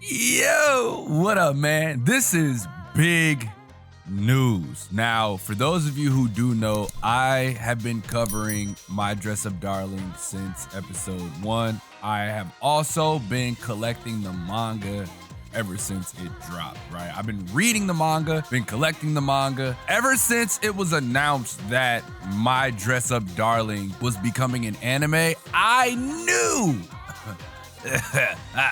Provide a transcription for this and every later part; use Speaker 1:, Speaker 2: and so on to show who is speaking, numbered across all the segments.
Speaker 1: Yo, what up, man? This is big news. Now, for those of you who do know, I have been covering My Dress Up Darling since episode 1. I have also been collecting the manga ever since it dropped, right? I've been reading the manga, been collecting the manga ever since it was announced that My Dress Up Darling was becoming an anime. I knew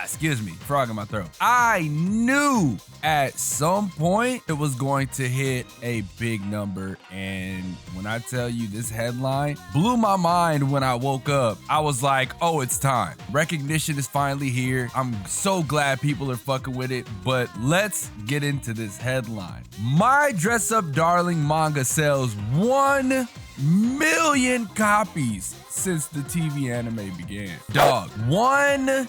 Speaker 1: excuse me, frog in my throat. I knew at some point it was going to hit a big number, and when I tell you this headline blew my mind when I woke up, I was like, oh, it's time. Recognition is finally here. I'm so glad people are fucking with it, but let's get into this headline. My Dress Up Darling manga sells 1 million copies since the TV anime began. Dog, 1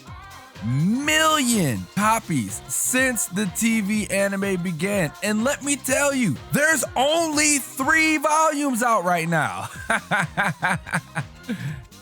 Speaker 1: million copies since the TV anime began. And let me tell you, there's only 3 volumes out right now.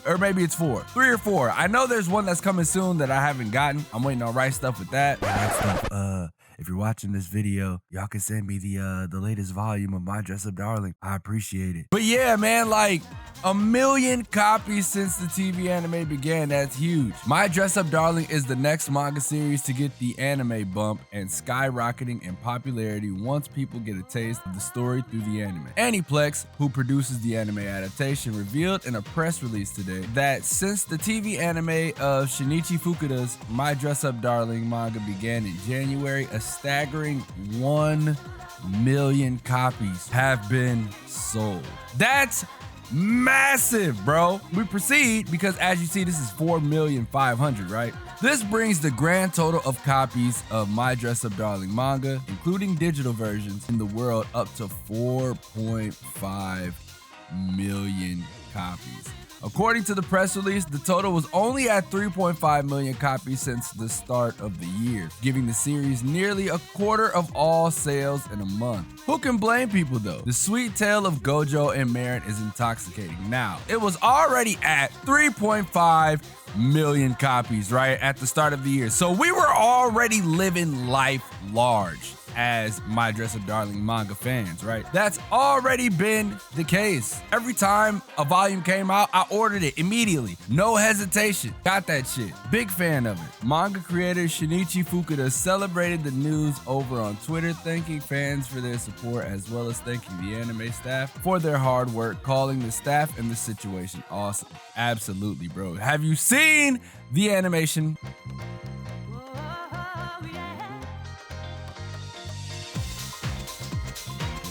Speaker 1: Or maybe it's 4, 3 or 4. I know there's one that's coming soon that I haven't gotten. I'm waiting on Right Stuff with that. Right Stuff, if you're watching this video, y'all can send me the latest volume of My Dress Up Darling. I appreciate it. But yeah, man, like 1 million copies since the TV anime began. That's huge. My Dress Up Darling is the next manga series to get the anime bump and skyrocketing in popularity once people get a taste of the story through the anime. Aniplex, who produces the anime adaptation, revealed in a press release today that since the TV anime of Shinichi Fukuda's My Dress Up Darling manga began in January, a staggering 1 million copies have been sold. That's massive, bro. We proceed because, as you see, this is 4,500,000, right? This brings the grand total of copies of My Dress Up Darling manga, including digital versions, in the world up to 4.5 million copies. According to the press release, the total was only at 3.5 million copies since the start of the year, giving the series nearly a quarter of all sales in a month. Who can blame people though? The sweet tale of Gojo and Marin is intoxicating. Now, it was already at 3.5 million copies, right, at the start of the year. So we were already living life large as My Dress Up Darling manga fans, right? That's already been the case. Every time a volume came out, I ordered it immediately. No hesitation. Got that shit. Big fan of it. Manga creator Shinichi Fukuda celebrated the news over on Twitter, thanking fans for their support as well as thanking the anime staff for their hard work, calling the staff and the situation awesome. Absolutely, bro. Have you seen the animation?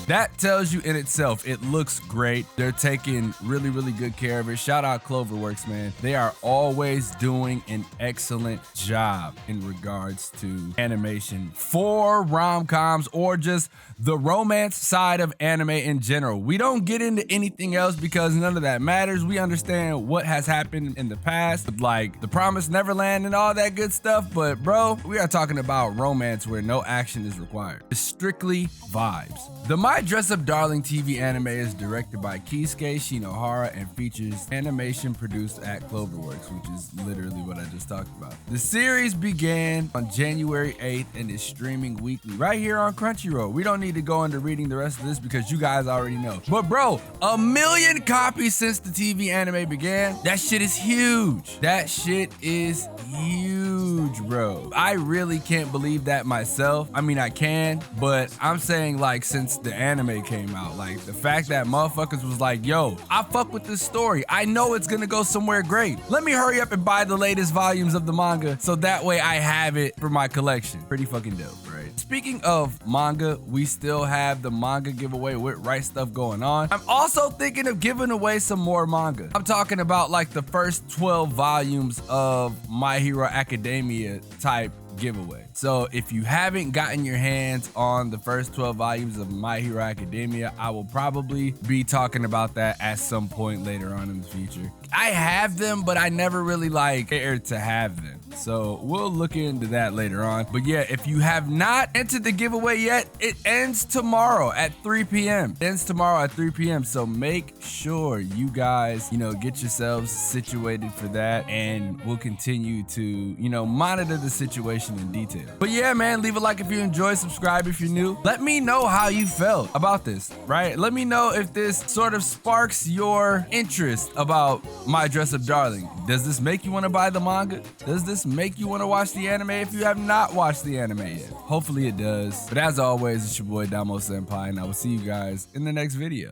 Speaker 1: That tells you in itself, it looks great. They're taking really, really good care of it. Shout out Cloverworks, man. They are always doing an excellent job in regards to animation for rom-coms or just the romance side of anime in general. We don't get into anything else because none of that matters. We understand what has happened in the past, like The Promised Neverland and all that good stuff. But bro, we are talking about romance where no action is required. It's strictly vibes. The My Dress Up Darling TV anime is directed by Keisuke Shinohara and features animation produced at Cloverworks, which is literally what I just talked about. The series began on January 8th and is streaming weekly right here on Crunchyroll. We don't need to go into reading the rest of this because you guys already know. But bro, 1 million copies since the TV anime began. That shit is huge. That shit is huge, bro. I really can't believe that myself. I mean, I can, but I'm saying like since the anime came out, like the fact that motherfuckers was like, yo, I fuck with this story. I know it's gonna go somewhere great. Let me hurry up and buy the latest volumes of the manga so that way I have it for my collection. Pretty fucking dope, right? Speaking of manga, we still have the manga giveaway with Right Stuff going on. I'm also thinking of giving away some more manga. I'm talking about like the first 12 volumes of My Hero Academia type giveaway. So if you haven't gotten your hands on the first 12 volumes of My Hero Academia, I will probably be talking about that at some point later on in the future. I have them, but I never really like cared to have them. So we'll look into that later on. But yeah, if you have not entered the giveaway yet, it ends tomorrow at 3 p.m. It ends tomorrow at 3 p.m. So make sure you guys, get yourselves situated for that, and we'll continue to, monitor the situation in detail. But yeah, man, leave a like if you enjoyed, subscribe if you're new. Let me know how you felt about this, right? Let me know if this sort of sparks your interest about My Dress Up Darling. Does this make you want to buy the manga? Does this make you want to watch the anime if you have not watched the anime yet? Hopefully it does. But as always, it's your boy xDomoSenpaix, and I will see you guys in the next video.